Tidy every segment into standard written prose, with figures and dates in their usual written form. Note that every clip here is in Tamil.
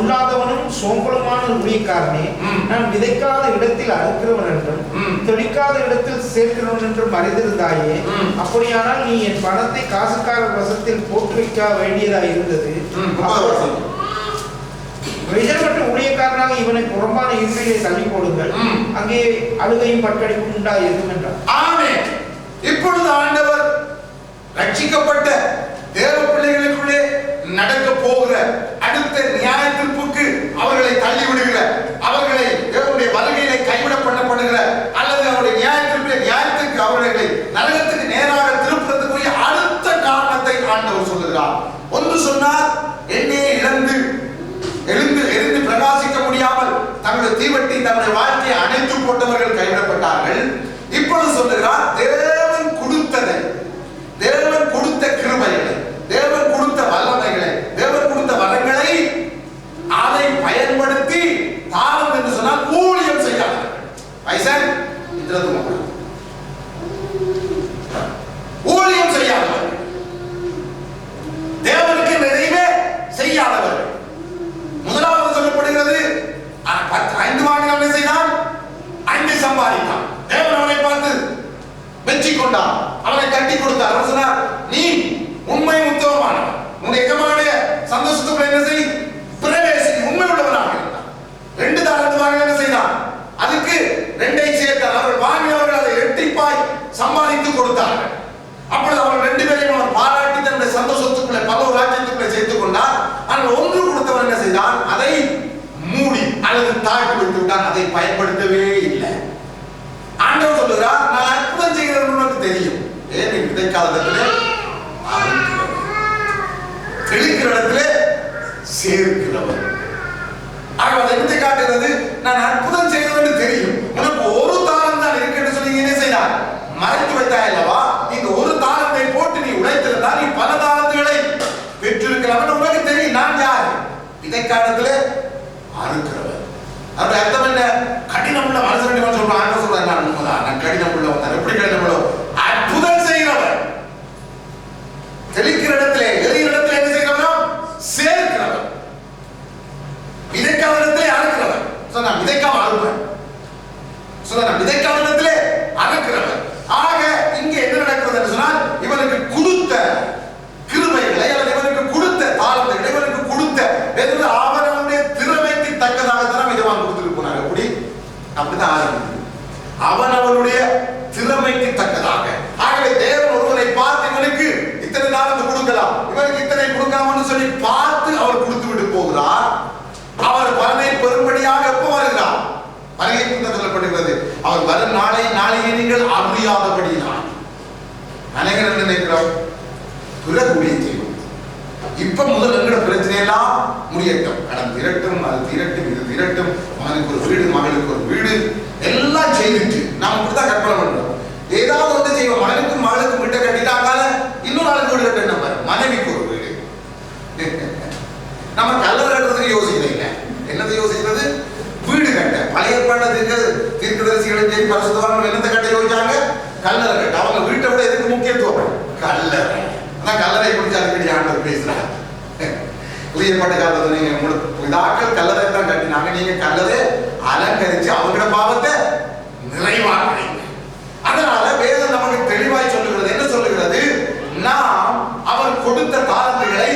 பொல்லாதவனும் சோம்பலுமான ஊழியக்காரனே, நான் விதைக்காத இடத்தில் அறுக்கிறவன் என்றும் தெளிக்காத இடத்தில் சேர்க்கிறவன் என்றும் அறிந்திருந்தாயே. அப்படியானால் நீ என் பணத்தை காசுக்காரர் வசத்தில் போட்டு வைக்க வேண்டியதாக இருந்தது. விஜயமற்ற ஊழியக்காரனாக இவனை புறம்பான இருக்கையை தள்ளி போடுங்கள், அங்கே அழுகையும் பட்கடிப்பும் உண்டாயிருக்கும் என்றார். ஆமென். இப்பொழுது ஆண்டவர் ரட்சிக்கப்பட்ட தேவ பிள்ளைகளுக்குள்ளே நடக்க போகிற அடுத்த நியாய தீர்ப்புக்கு அவர்களை தள்ளி விடுகிற, அவர்களை தேவனுடைய வருகையிலே கைவிட பண்ணப்படுகிற அல்லது அவருடைய நியாயத்திற்கு அவர்களை நரகத்துக்கு நேராக திருப்புறதுக்குரிய அடுத்த காரணத்தை ஆண்டவர் சொல்லுகிறார். ஒன்று சொன்னார், என்னையே எழுந்து பிரகாசிக்க முடியாமல் தங்களுடைய தீவட்டி தங்களுடைய வாழ்க்கையை அணைத்து போட்டவர்கள் கைவிடப்பட்டார்கள். இப்பொழுது சொல்லுகிறார், தேவன் கொடுத்ததை, தேவன் கொடுத்த கிருபைகளை, தேவன் கொடுத்த வல்லமைகளை, தேவன் கொடுத்த வரங்களை அதை பயன்படுத்தி தாளம் என்று சொன்னால் ஊழியம் செய்யாதவர்கள். ஊழியம் செய்யாதவர்கள், தேவனுக்கு நிறைவே செய்யாதவர்கள். முதலாவது சொல்லப்படுகிறது, 5 வாங்கினால் என்ன செய்தான்? 5 சம்பாதித்தான். தேவன் அவனை பார்த்து வெற்றி கொண்டான், அவனை தட்டி கொடுத்தார். அவர் சொன்னார், நீ உண்மை உத்தமமானவன், உன்னுடைய எஜமானுடைய சந்தோஷத்துக்குள்ள என்ன செய்? பிரவேசி. உண்மை உள்ளவனாக இருந்தான். 2 தாலந்து வாங்க என்ன செய்தான்? அதுக்கு 2ஐ சேர்த்தார். அவர்கள் வாங்கினவர்கள் அதை இரட்டிப்பாய் சம்பாதித்து கொடுத்தார்கள். அப்பொழுது அவர்கள் 2 பேரையும் அவர் பாராட்டி தன்னுடைய சந்தோஷத்துக்குள்ள பரலோக ராஜ்யத்துக்குள்ள சேர்த்துக் கொண்டார். ஆனால் ஒன்று கொடுத்தவன் என்ன செய்தான்? அதை மூடி அல்லது தாழ்த்தி விட்டு விட்டான், அதை பயன்படுத்தவே இல்லை. ஆண்டவர் சொல்லுகிறார், நான் அற்புதம் செய்கிறேன் உனக்கு தெரியும். ஏன் விதைக்காத இடத்துல தெளிக்கிற இடத்துல சேர்க்கிறவர். ஆக அதை எடுத்து காட்டுகிறது, நான் அற்புதம் செய்கிறேன் தெரியும். உனக்கு ஒரு தாளம் தான் இருக்கு சொல்லி என்ன செய்தார்? மறைத்து வைத்தாய் அல்லவா? இந்த ஒரு தாளத்தை போட்டு நீ உழைத்திருந்தால் நீ பல தாளங்களை பெற்றிருக்கலாம். உனக்கு தெரியும் நான் யார்? விதைக்காலத்துல அறுக்கிறவர். அவருடைய அர்த்தம் என்ன? கடினம் உள்ள மனசு சொல்றாங்க. சொல்றேன், நான் உண்மைதான், நான் கடினம் உள்ளவன். எப்படி கடினம் உள்ளவன்? அற்புதம் செய்கிறவர். தெளிக்கிற இடத்துல எரிகிற இடத்துல என்ன செய்கிறவரும் சேர்க்கிறவர். விதைக்காத இடத்துல அறுக்கிறவர். சொன்னா விதைக்காம அறுப்பேன், சொன்னா விதைக்காத இடத்துல அறுக்கிறவர். ஆக இங்க என்ன நடக்கிறது என்று சொன்னால், இவனுக்கு கொடுத்த கிருபைகளை அல்லது இவனுக்கு கொடுத்த தாளங்களை, இவனுக்கு கொடுத்த அவனுடைய திறமைக்கு தக்கதாக தான் இதை கொடுத்துட்டு போனாங்க. அப்படி அப்படிதான் ஆரம்பிக்குது. அவன் அவனுடைய திறமைக்கு தக்கதாக. ஆகவே தேவன் ஒருவனை பார்த்து இவனுக்கு இத்தனை தாளந்து கொடுக்கலாம், இவனுக்கு இத்தனை கொடுக்காமன்னு சொல்லி பார்த்து அவர் கொடுத்து விட்டு போகிறார். அவர் பலனை பெரும்படியாக எப்ப வருகிறார்? வருகை சொல்லப்படுகிறது. அவர் வரும் நாளையே நீங்கள் அறியாதபடிதான். அனைவரும் நினைக்கிறோம் பிறகு ஊழியம் செய்வோம். இப்ப முதல் எங்கட பிரச்சனை எல்லாம் முடியட்டும், கடன் திரட்டும், அது திரட்டும், இது திரட்டும், மகனுக்கு ஒரு வீடு, மகளுக்கு ஒரு வீடு, எல்லாம் செய்துட்டு நாம் இப்படிதான் கற்பனை பண்றோம். ஏதாவது ஒன்று செய்வோம். மகனுக்கும் மகளுக்கும் வீட்டை கட்டிட்டாங்க, இன்னொரு ஆளுக்கு வீடு கட்ட நம்பர், மனைவிக்கு ஒரு வீடு. நம்ம கல்லறை கட்டுறதுக்கு யோசிக்கல. என்னத்தை யோசிக்கிறது? வீடு கட்ட. பழைய பாடத்துக்கு தீர்க்கதரிசிகளும் சரி பரிசுத்தவான்கள் என்னத்தை கட்ட யோசிச்சாங்க? கல்லறை கட்ட. அவங்க வீட்டை விட எதுக்கு முக்கியத்துவம்? கல்லறை. அதான் கல்லறை குறித்து அடிக்கடி ஆண்டவர் பேசுறாங்க. புதியப்பட்ட காலத்துல நீங்க உங்களுக்கு இதாக்கள் கல்லறை தான் கட்டினாங்க, நீங்க கல்லறை அலங்கரிச்சு அவங்களோட பாவத்தை நிறைவாக்குறீங்க. அதனால வேதம் நமக்கு தெளிவாய் சொல்லுகிறது. என்ன சொல்லுகிறது? நாம் அவர் கொடுத்த தாளந்துகளை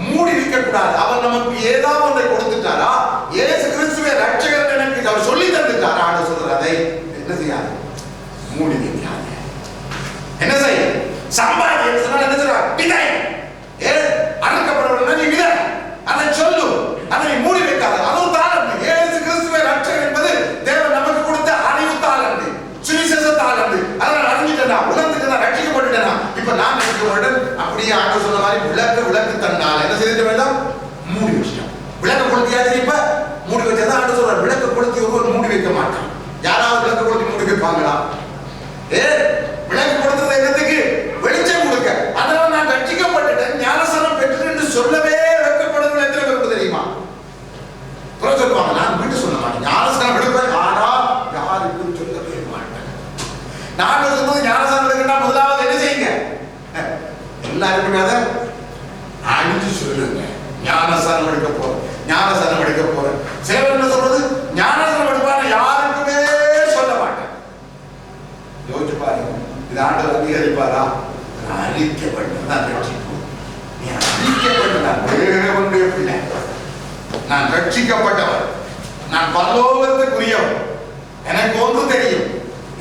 மூடி வைக்க கூடாது. அவர் நமக்கு ஏதாவது ஒன்றை கொடுத்துட்டாரா? இயேசு கிறிஸ்துவே ரட்சகர் எனக்கு அவர் சொல்லி தந்துட்டாரா? ஆண்டு சொல்றாரு, அதை என்ன செய்யாது? மூடி வைக்காத. என்ன செய்ய? சம்பாதி என்று சொன்னால் என்ன சொல்றார்? விதை. அறுக்கப்படவில்லை, நீ விதை. அதை சொல்லு, அதை மூடி வைக்காத. அது ஒரு தாளந்து. இயேசு கிறிஸ்துவே ரட்சகர் என்பது தேவன் நமக்கு கொடுத்த அறிவு தாளந்து, சுவிசேஷ தாளந்து. அதனால் அறிஞ்சிட்டா, உலகத்துக்கு நான் ரட்சிக்கப்பட்டுட்டேனா, இப்ப நான் ரட்சிக்கப்பட்டு அப்படியே ஆண்டு சொன்ன மாதிரி விளக்கு தந்தால் என்ன செய்ய வேண்டாம்? மூடி வச்சிட்டோம். விளக்க கொளுத்தியாச்சு, இப்ப மூடி வச்சதான் ஆண்டு சொல்றார். விளக்க கொளுத்தி ஒருவர் மூடி வைக்க மாட்டான். யாராவது விளக்க கொளுத்தி மூடி வைப்பாங்களா? விளக்கு கொடுத்தது என்னத்துக்கு? வெளிச்சம் கொடுக்க. அதனால நான் ரட்சிக்கப்பட்டுட்டேன், ஞானஸ்நானம் பெற்றேன் என்று சொல்லவே வெட்கப்படுவது எத்தனை பேருக்கு தெரியுமா? சொல்லுவாங்க, நான் வீட்டு சொல்ல மாட்டேன், ஞானஸ்நானம் எடுப்பேன், ஆனா யாருக்கும் சொல்லவே மாட்டேன். நான் சொல்லும்போது ஞானஸ்நானம் எடுக்கணும், முதலாவது என்ன செய்யுங்க? எல்லாருக்குமே அதை அழிஞ்சு சொல்லுங்க. ஞானஸ்நானம் எடுக்க போறோம், ஞானஸ்நானம் ஞானஸ்நானம் எடுக்க போறேன். சில பேர் என்ன சொல்றது, ஞானஸ்நானம் எடுப்பான யாருக்குமே சொல்ல மாட்டேன். யோசிச்சு பாருங்க, இது ஆண்டவர் அங்கீகரிப்பாரா? அழிக்கப்பட்டதான் ரட்சிக்கும். நீ அழிக்கப்பட்டதான் தேவனுடைய பிள்ளை. நான் ரட்சிக்கப்பட்டவர், நான் பரலோகத்துக்குரியவர். எனக்கு ஒன்று தெரியும்,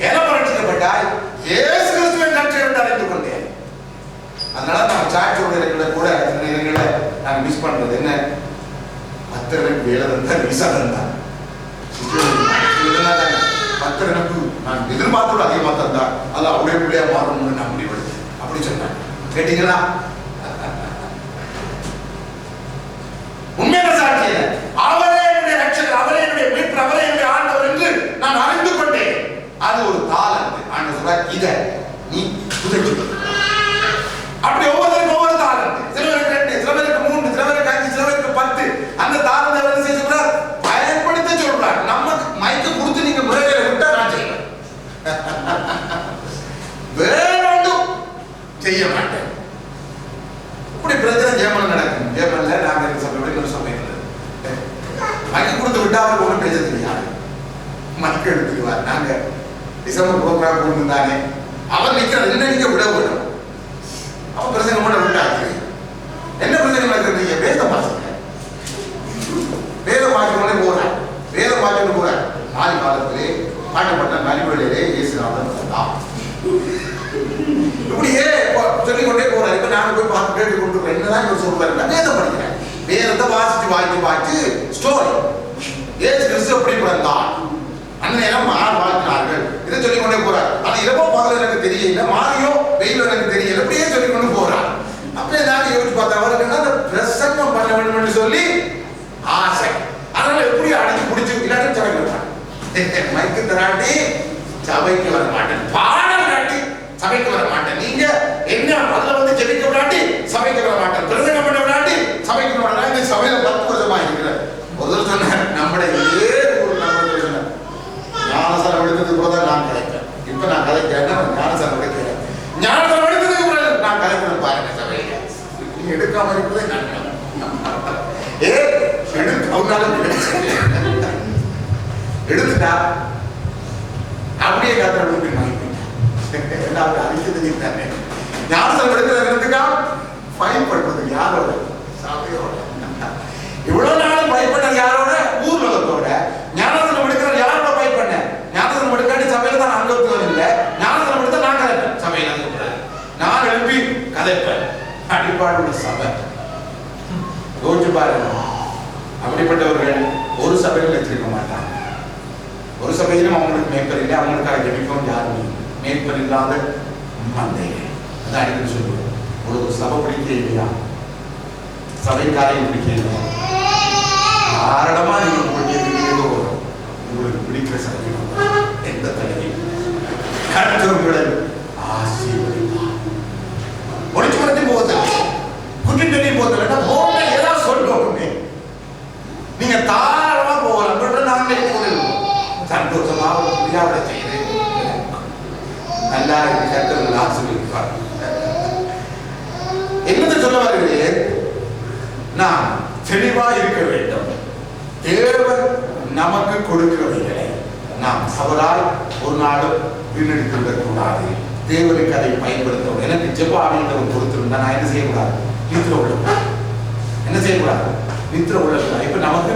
என்ன ரட்சிக்கப்பட்டாய்? இயேசு கிறிஸ்துவின் ரட்சகரை அறிந்து கொண்டேன். அதனால நான் சாட்சியோட கூட சில நேரங்களில் நான் மிஸ் பண்றது என்ன, பத்திரனுக்கு வேலை தந்தா விசா தந்தா, பத்திரனுக்கு நான் எதிர்பார்த்தோட அதிகமாக தந்தா, அது அவருடைய பிள்ளையா மாறணும்னு நான் முடிவெடுத்து அப்படி சொன்னேன். கேட்டீங்களா? உண்மையான சாட்சி அவரே என்னுடைய ரட்சகர், அவரே என்னுடைய மீட்பர், அவரே என்னுடைய ஆண்டவர் என்று நான் அறிந்து கொண்டேன். அது ஒரு தாளந்து. ஆண்டவர் சொல்றார், இதை நீ புதைச்சு. அப்படி ஒவ்வொருத்தருக்கும் ஒவ்வொரு தாளந்து. சில பேருக்கு 2, சில பேருக்கு 3, சில பேருக்கு 5, சில பேருக்கு 10. அந்த தாளந்தை என்ன செய்ய சொல்றார்? பயன்படுத்த சொல்றார். நமக்கு மைக்கு கொடுத்து நீங்க முறைகளை விட்டா நான் செய்வேன், வேறொன்றும் செய்ய மாட்டேன். இப்படி பிரச்சனை ஜெர்மன்ல நடக்கும். ஜெர்மன்ல நாங்க இருக்க சபையோட இன்னொரு சபையில் மைக்கு கொடுத்து விட்டா அவருக்கு ஒன்றும் பேச தெரியாது. மைக்கு எடுத்துக்குவார். நாங்க டிசம்பர் ப்ரோக்ராம் கொடுத்துருந்தானே, அவர் நிற்கிறார், என்ன நீங்க விட வேணும். அவன் பிரசங்கம் பண்ண விட்டாரு. என்ன பிரசங்கம் நடக்கிறீங்க? வேதம் வாசிங்க. வேதம் வாசிக்கொண்டே போறார், வேதம் வாசிக்கொண்டு போறார். மாறி காலத்திலே பாட்டப்பட்ட மணிவழியிலே இயேசுநாதன் வந்தான். இப்படியே சொல்லிக்கொண்டே போறாரு. இப்ப நாங்க போய் பார்த்து கேட்டு கொண்டு என்னதான் இவர் சொல்றாரு? வேதம் படிக்கிறேன். வேதத்தை வாசிச்சு ஸ்டோரி. இயேசு கிறிஸ்து எப்படி பிறந்தான், அன்னையெல்லாம் வாழ்த்தினார்கள், இதை சொல்லிக்கொண்டே போறார். ஆனா இரவோ பகல் எனக்கு தெரியல, மாறியோ வெயில் எனக்கு தெரியல, அப்படியே சொல்லிக்கொண்டு போறார். அப்படியே நாங்க யோசிச்சு பார்த்தா அவருக்கு அந்த பிரசங்கம் பண்ண வேண்டும் என்று சொல்லி ஆசை. அதனால எப்படி அடிச்சு பிடிச்சி இல்லாட்டி சபைக்கு வரமாட்டேன், மைக்கு தராட்டி சபைக்கு வர மாட்டேன், பாடம் காட்டி சபைக்கு வர மாட்டேன். நீங்க என்ன அதுல வந்து ஜெபிக்க விடாட்டி சபைக்கு வர மாட்டேன், பிரசங்கம் பண்ண விடாட்டி சபைக்கு வர. இந்த சபையில 10 வருஷமா இருக்கிறேன். ஒரு சொன்ன நம்முடைய ஞானசாரம் எடுத்ததுக்கு கூட தான் நான் கலைக்கிறேன். இப்ப நான் கலைக்கிறேன்னா ஞானசாரம் எடுக்கிறேன். ஞானசாரம் எடுத்ததுக்கு கூட நான் கலைக்கிறேன். பாருங்க சபையில நீங்க எடுக்காம இருக்கிறதே நான் எடுத்துட்டா அப்படியே காத்திர அழிக்கிறது. ஞானசாரம் எடுக்கிற இடத்துக்கா ஃபைன் பண்றது யாரோட? சபையோட. இவ்வளவு நாள் பயப்பட்ட யாரோட? ஊர்வலத்தோட. ஞானசாரம் எடுக்கிற யாரோட பயப்பட்ட? ஞானசாரம் எடுக்காட்டி சபையில தான் அங்கத்துவம் இல்லை. ஞானசாரம் எடுத்தா நான் கதைப்பேன் சபையில. நான் எழுப்பி கதைப்பேன். அடிப்பாடுள்ள சபை யோசிச்சு பாருங்க. அப்படிப்பட்டவர்கள் ஒரு சபையில் வச்சிருக்க மாட்டாங்க. ஒரு சபையிலும் அவங்களுக்கு மேற்பர் இல்லை, அவங்களுக்காக ஜெபிக்கவும் யாரும் மேற்பர் இல்லாத மந்தைகள். அதான் அடிக்கடி சொல்லுவோம், ஒரு சபை பிடிக்க இல்லையா, சபைக்காரையும் பிடிக்க இல்லையா, காரணமா நீங்க உங்களுக்கு பிடிக்கிற சபை எந்த தலைமையும் கர்த்தர்களை ஆசீர்வதிப்பார். ஒளிச்சு மரத்தை போதில்லை, குட்டி தண்ணி போதில்லைன்னா போக ஏதாவது சொல்லணுமே. நீங்க தாராளமா போகலாம். நாங்களே போயிருக்கோம் சந்தோஷமாக விழாவிட செய்து நல்லா இருக்கு. கர்த்தர்கள் ஆசீர்வதிப்பார். என்னத்தை சொல்ல வருகிறேன்? நாம் தெளிவா இருக்க வேண்டும். தேவன் நமக்கு கொடுக்கிறவைகளை நாம் தவறாய் ஒரு நாளும் வீணடித்து விடக்கூடாது. தேவனுக்கு அதை பயன்படுத்தணும். எனக்கு ஜெப ஆவியானவர் கொடுத்திருந்தா நான் என்ன செய்யக்கூடாது? நித்திர உள்ள என்ன செய்யக்கூடாது? நித்திர உள்ள. இப்ப நமக்கு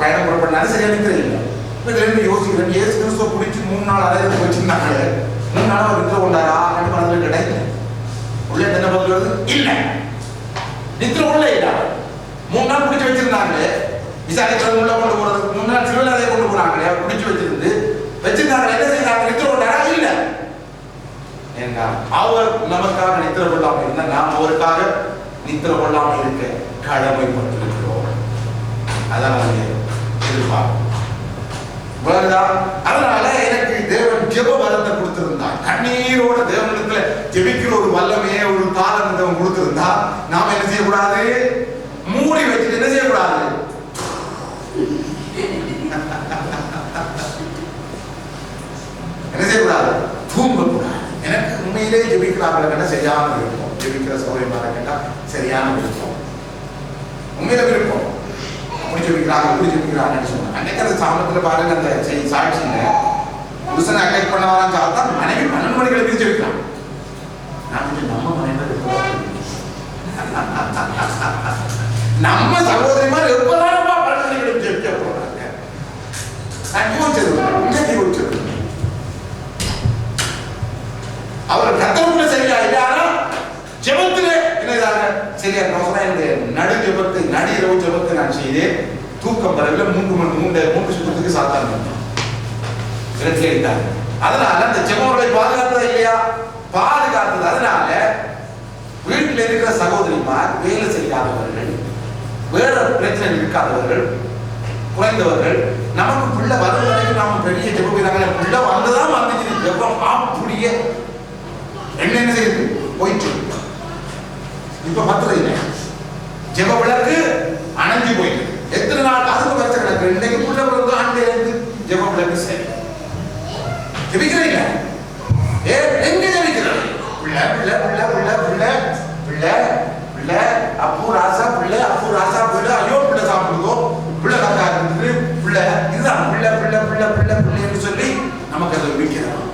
பயணம் புறப்படனாலும் சரியா நித்திர இல்லை. இப்ப இதுல யோசிக்கிறேன், இயேசு கிறிஸ்துவ பிடிச்சி 3 நாள் அலையில வச்சிருந்தாங்க. 3 நாள் அவர் நித்திர கொண்டாரா? ரெண்டு மனதில் கிடையாது. உள்ள என்ன பதில் வருது? இல்ல, நித்திர உள்ள இல்ல. 3 நாள் பிடிச்சி வச்சிருந்தாங்க. விசாரிக்கிறது உள்ள கொண்டு போறது. 3 நாள் சிறுவல் அதை கொண்டு போறாங்க. அவர் பிடிச்சி வச்சிருந்தாங்க. என்ன செய்தாங்க? நித்திர கொண்டாரா? இல்ல. ஏன்னா அவர் நமக்காக நித்திர கொள்ளாமல் இருந்தா நாம் அவருக்காக நித்திர கொள்ளாமல் இருக்க கடமைப்பட்டிருக்கிறோம். அதான் எதிர்பார்க்கும். அதனால எனக்கு தேவன் ஜெப வரத்தை கொடுத்திருந்தான். கண்ணீரோட தேவனிடத்துல ஜெபிக்கிற ஒரு வல்லமையே ஒரு தாளம் தேவன் கொடுத்திருந்தா நாம என்ன செய்யக்கூடாது? மூடி வச்சுட்டு என்ன செய்யக்கூடாது? என்ன செய்யக்கூடாது? தூங்கக்கூடாது. எனக்கு உண்மையிலே ஜெபிக்கிறார்கள் கேட்டா சரியான விருப்பம். ஜெபிக்கிற சௌரியமாக கேட்டா சரியான விருப்பம். உண்மையில விருப்பம். அப்படி ஜெபிக்கிறாங்க எப்படி ஜெபிக்கிறாங்கன்னு சொன்னாங்க. அன்னைக்கு அந்த சாமத்துல பாருங்க அந்த சாட்சியில புருஷனை அட்டாக் பண்ண வரான்னு பார்த்தா மனைவி 12 மணிக்கு எழுதி ஜெபிக்கிறாங்க. நம்ம மனைவி நம்ம சகோதரிமார் எப்பதான் 12 மணிக்கு ஜெபிக்க போறாங்க. நான் யோசிச்சது அவர் கத்தவுக்குள்ள சரியா இல்லையானா ஜெபத்திலே என்னதாக சரியா என்னுடைய நடு ஜெபத்தை நடிரவு ஜெபத்தை நான் செய்தேன். தூக்கம் வரவில்லை. 3 சுத்தத்துக்கு சாத்தாங்க அதனால அந்த ஜெபங்களை பாதுகாத்ததா இல்லையா? பாதுகாத்தது. அதனால வீட்டில் இருக்கிற சகோதரிமார் வேலை செய்யாதவர்கள், வேற பிரச்சனை இருக்காதவர்கள், குறைந்தவர்கள், நமக்கு பிள்ளை வரும் வரைக்கும் நாம பெரிய ஜெபம் பிள்ளை வந்துதான் வந்துச்சு ஜெபம் அப்படியே என்ன செய்யுது போயிட்டு இப்ப பத்திர இல்லை ஜெப விளக்கு அணைஞ்சு போயிட்டு எத்தனை நாள் அதுக்கு வச்ச கிடக்கு. இன்னைக்கு புள்ள விளக்கு ஆண்டு இருந்து ஜெப விளக்கு சரி ஜெபிக்கிறீங்க. எங்க ஜெபிக்கிறது? பிள்ளை பிள்ளை பிள்ளை பிள்ளை பிள்ளை பிள்ளை பிள்ளை அப்பு ராசா பிள்ளை அப்பு ராசா பிள்ளை ஐயோ பிள்ளை சாப்பிடுதோ பிள்ளை கக்கா இருந்து பிள்ளை இதுதான் பிள்ளை பிள்ளை பிள்ளை பிள்ளை பிள்ளைன்னு சொல்லி நமக்கு அதை விற்கிறோம்.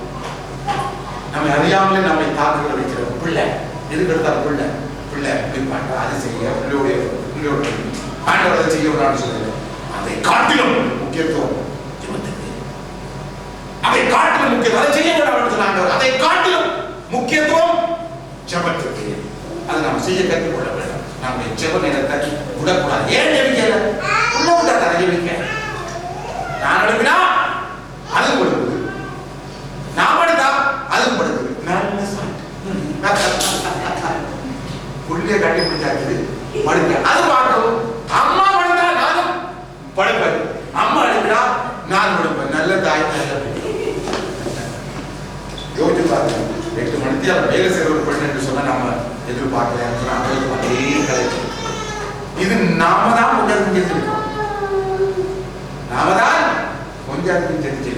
நம்ம அறியாமலே நம்மை தாக்குகிற வைக்கிறோம். பிள்ளை எதுக்கு எடுத்தாலும் பிள்ளை பிள்ளை பின்பாட்டு அது செய்ய பிள்ளையோட ஆண்டவரை செய்ய விடான்னு சொல்லுங்க. அதை காட்டிலும் முக்கியத்துவம் ஜெபத்துக்கு. அதை காட்டிலும் முக்கியத்துவம் அதை செய்ய விடான்னு சொன்னாங்க. அதை காட்டிலும் முக்கியத்துவம் ஜெபத்துக்கு. அதை நாம் செய்ய கற்றுக்கொள்ள வேண்டும். நம்முடைய ஜெப நேரத்தை விடக்கூடாது. ஏன் ஜெபிக்கல? உள்ள விட்டா ஜெபிக்க நான் எழுப்பினா அது கொடுக்குது, நான் படுத்தா அதுவும் படுக்குது. புள்ளிய கட்டி பிடிச்சாச்சு படுக்க அது பார்க்கணும். அம்மா படுத்தா நானும் படுப்பேன், அம்மா எழுப்பினா நான் படுப்பேன். நல்ல தாய் நல்ல யோசிச்சு பாருங்க. 8 மணிக்கு அவர் வேலை செய்கிற ஒரு பெண் என்று சொன்னா நம்ம எதிர்பார்க்கிறேன். அதே கலைக்கு இது நாம தான் கொஞ்சம் செஞ்சிருக்கோம். நாம தான் கொஞ்சம் செஞ்சு